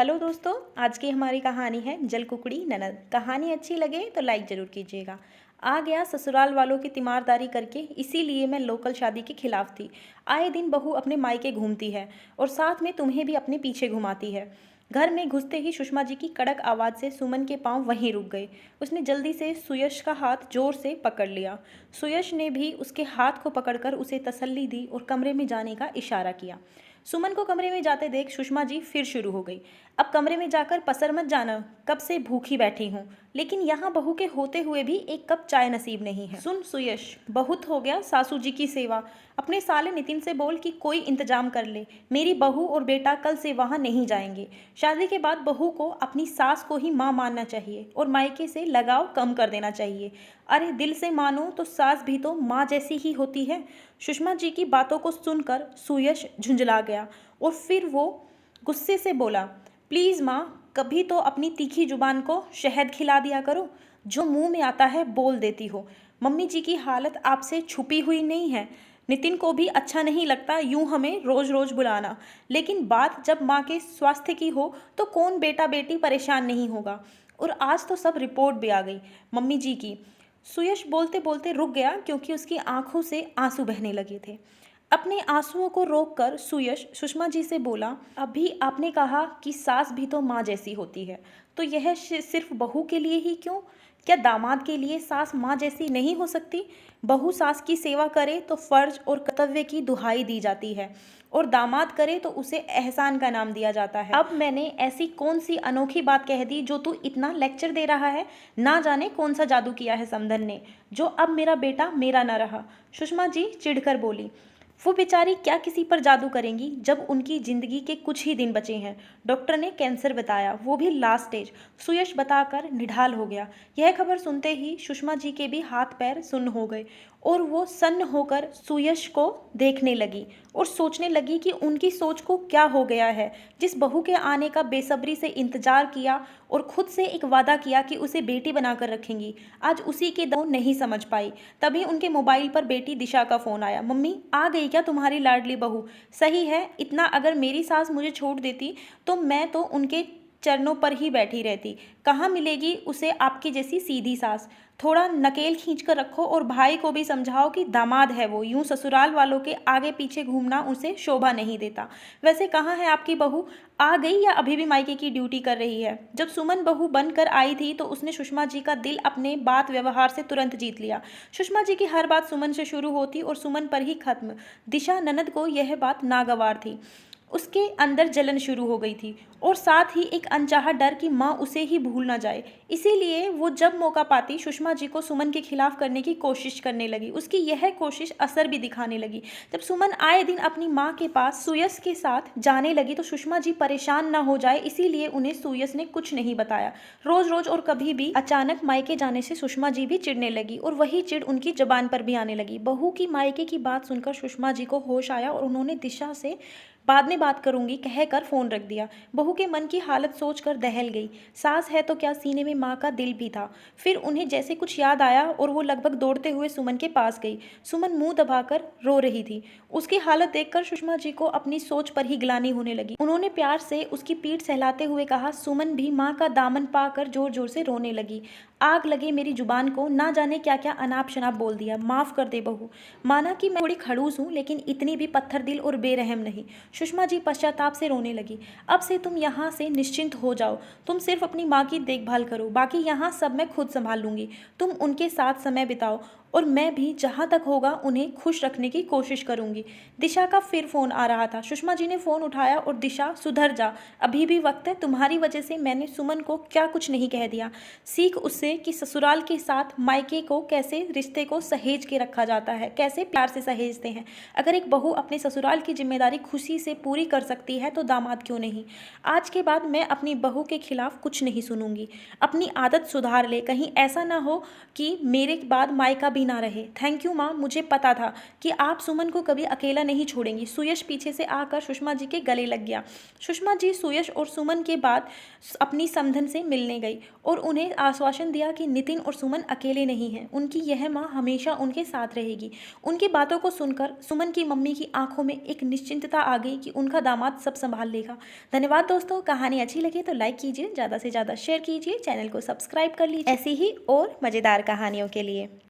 Hello दोस्तों, आज की हमारी कहानी है जलकुकड़ी ननद। कहानी अच्छी लगे तो लाइक ज़रूर कीजिएगा। आ गया ससुराल वालों की तीमारदारी करके, इसीलिए मैं लोकल शादी के खिलाफ थी। आए दिन बहू अपने मायके घूमती है और साथ में तुम्हें भी अपने पीछे घुमाती है। घर में घुसते ही सुषमा जी की कड़क आवाज़ से सुमन के पांव वहीं रुक गए। उसने जल्दी से सुयश का हाथ जोर से पकड़ लिया। सुयश ने भी उसके हाथ को पकड़कर उसे तसल्ली दी और कमरे में जाने का इशारा किया। सुमन को कमरे में जाते देख सुषमा जी फिर शुरू हो गई। अब कमरे में जाकर पसर मत जाना, कब से भूखी बैठी हूँ, लेकिन यहाँ बहू के होते हुए भी एक कप चाय नसीब नहीं है। सुन सुयश, बहुत हो गया सासू जी की सेवा। अपने साले नितिन से बोल कि कोई इंतजाम कर ले। मेरी बहू और बेटा कल से वहाँ नहीं जाएंगे। शादी के बाद बहू को अपनी सास को ही माँ मानना चाहिए और मायके से लगाव कम कर देना चाहिए। अरे दिल से मानो तो सास भी तो माँ जैसी ही होती है। सुषमा जी की बातों को सुनकर सुयश झुंझला गया और फिर वो गुस्से से बोला, प्लीज़ माँ, कभी तो अपनी तीखी जुबान को शहद खिला दिया करो। जो मुंह में आता है बोल देती हो। मम्मी जी की हालत आपसे छुपी हुई नहीं है। नितिन को भी अच्छा नहीं लगता यूं हमें रोज़ रोज़ बुलाना, लेकिन बात जब माँ के स्वास्थ्य की हो तो कौन बेटा बेटी परेशान नहीं होगा। और आज तो सब रिपोर्ट भी आ गई मम्मी जी की। सुयश बोलते बोलते रुक गया क्योंकि उसकी आंखों से आंसू बहने लगे थे। अपने आंसुओं को रोककर सुयश सुषमा जी से बोला, अभी आपने कहा कि सास भी तो माँ जैसी होती है, तो यह सिर्फ बहू के लिए ही क्यों? क्या दामाद के लिए सास माँ जैसी नहीं हो सकती? बहू सास की सेवा करे तो फर्ज और कर्तव्य की दुहाई दी जाती है, और दामाद करे तो उसे एहसान का नाम दिया जाता है। अब मैंने ऐसी कौन सी अनोखी बात कह दी जो तू इतना लेक्चर दे रहा है? ना जाने कौन सा जादू किया है समधन ने, जो अब मेरा बेटा मेरा न रहा। सुषमा जी चिढ़कर बोली, वो बेचारी क्या किसी पर जादू करेंगी जब उनकी जिंदगी के कुछ ही दिन बचे हैं। डॉक्टर ने कैंसर बताया, वो भी लास्ट स्टेज। सुयश बताकर निढाल हो गया। यह खबर सुनते ही सुषमा जी के भी हाथ पैर सुन्न हो गए और वो सन्न होकर सुयश को देखने लगी और सोचने लगी कि उनकी सोच को क्या हो गया है। जिस बहू के आने का बेसब्री से इंतजार किया और खुद से एक वादा किया कि उसे बेटी बनाकर रखेंगी, आज उसी के दम नहीं समझ पाई। तभी उनके मोबाइल पर बेटी दिशा का फ़ोन आया। मम्मी, आ गई क्या तुम्हारी लाडली बहू? सही है, इतना अगर मेरी सास मुझे छोड़ देती तो मैं तो उनके चरणों पर ही बैठी रहती। कहाँ मिलेगी उसे आपकी जैसी सीधी सास? थोड़ा नकेल खींच कर रखो और भाई को भी समझाओ कि दामाद है वो, यूं ससुराल वालों के आगे पीछे घूमना उसे शोभा नहीं देता। वैसे कहाँ है आपकी बहू? आ गई या अभी भी मायके की ड्यूटी कर रही है? जब सुमन बहू बनकर आई थी तो उसने सुषमा जी का दिल अपने बात व्यवहार से तुरंत जीत लिया। सुषमा जी की हर बात सुमन से शुरू होती और सुमन पर ही खत्म। दिशा ननद को यह बात नागवार थी। उसके अंदर जलन शुरू हो गई थी और साथ ही एक अनचाहा डर कि माँ उसे ही भूल ना जाए। इसीलिए वो जब मौका पाती सुषमा जी को सुमन के खिलाफ करने की कोशिश करने लगी। उसकी यह कोशिश असर भी दिखाने लगी। जब सुमन आए दिन अपनी माँ के पास सुयस के साथ जाने लगी तो सुषमा जी परेशान ना हो जाए, इसीलिए उन्हें सुयस ने कुछ नहीं बताया। रोज रोज और कभी भी अचानक मायके जाने से सुषमा जी भी चिढ़ने लगी और वही चिढ़ उनकी जबान पर भी आने लगी। बहू की मायके की बात सुनकर सुषमा जी को होश आया और उन्होंने दिशा से बाद में बात करूंगी कहकर फोन रख दिया। बहू के मन की हालत सोचकर दहल गई। सास है तो क्या, सीने में माँ का दिल भी था। फिर उन्हें जैसे कुछ याद आया और वो लगभग दौड़ते हुए सुमन के पास गई। सुमन मुंह दबाकर रो रही थी। उसकी हालत देखकर सुषमा जी को अपनी सोच पर ही ग्लानि होने लगी। उन्होंने प्यार से उसकी पीठ सहलाते हुए कहा। सुमन भी माँ का दामन पाकर जोर जोर से रोने लगी। आग लगे मेरी जुबान को, ना जाने क्या क्या अनाप शनाप बोल दिया। माफ़ कर दे बहू, माना कि मैं थोड़ी खड़ूस हूँ, लेकिन इतनी भी पत्थर दिल और बेरहम नहीं। सुषमा जी पश्चाताप से रोने लगी। अब से तुम यहाँ से निश्चिंत हो जाओ। तुम सिर्फ अपनी माँ की देखभाल करो, बाकी यहाँ सब मैं खुद संभाल लूँगी। तुम उनके साथ समय बिताओ और मैं भी जहाँ तक होगा उन्हें खुश रखने की कोशिश करूँगी। दिशा का फिर फ़ोन आ रहा था। सुषमा जी ने फ़ोन उठाया और दिशा, सुधर जा, अभी भी वक्त है। तुम्हारी वजह से मैंने सुमन को क्या कुछ नहीं कह दिया। सीख उससे कि ससुराल के साथ मायके को कैसे रिश्ते को सहेज के रखा जाता है, कैसे प्यार से सहेजते हैं। अगर एक बहू अपने ससुराल की जिम्मेदारी खुशी से पूरी कर सकती है तो दामाद क्यों नहीं। आज के बाद मैं अपनी बहू के खिलाफ कुछ नहीं सुनूंगी। अपनी आदत सुधार ले, कहीं ऐसा ना हो कि मेरे बाद मायका भी भी ना रहे। थैंक यू माँ, मुझे पता था कि आप सुमन को कभी अकेला नहीं छोड़ेंगी। सुयश पीछे से आकर सुषमा जी के गले लग गया। सुषमा जी सुयश और सुमन के बाद अपनी समधन से मिलने गई और उन्हें आश्वासन दिया कि नितिन और सुमन अकेले नहीं हैं। उनकी यह माँ हमेशा उनके साथ रहेगी। उनकी बातों को सुनकर सुमन की मम्मी की आंखों में एक निश्चिंतता आ गई कि उनका दामाद सब संभाल लेगा। धन्यवाद दोस्तों। कहानी अच्छी लगी तो लाइक कीजिए, ज़्यादा से ज़्यादा शेयर कीजिए, चैनल को सब्सक्राइब कर लीजिए ऐसी ही और मज़ेदार कहानियों के लिए।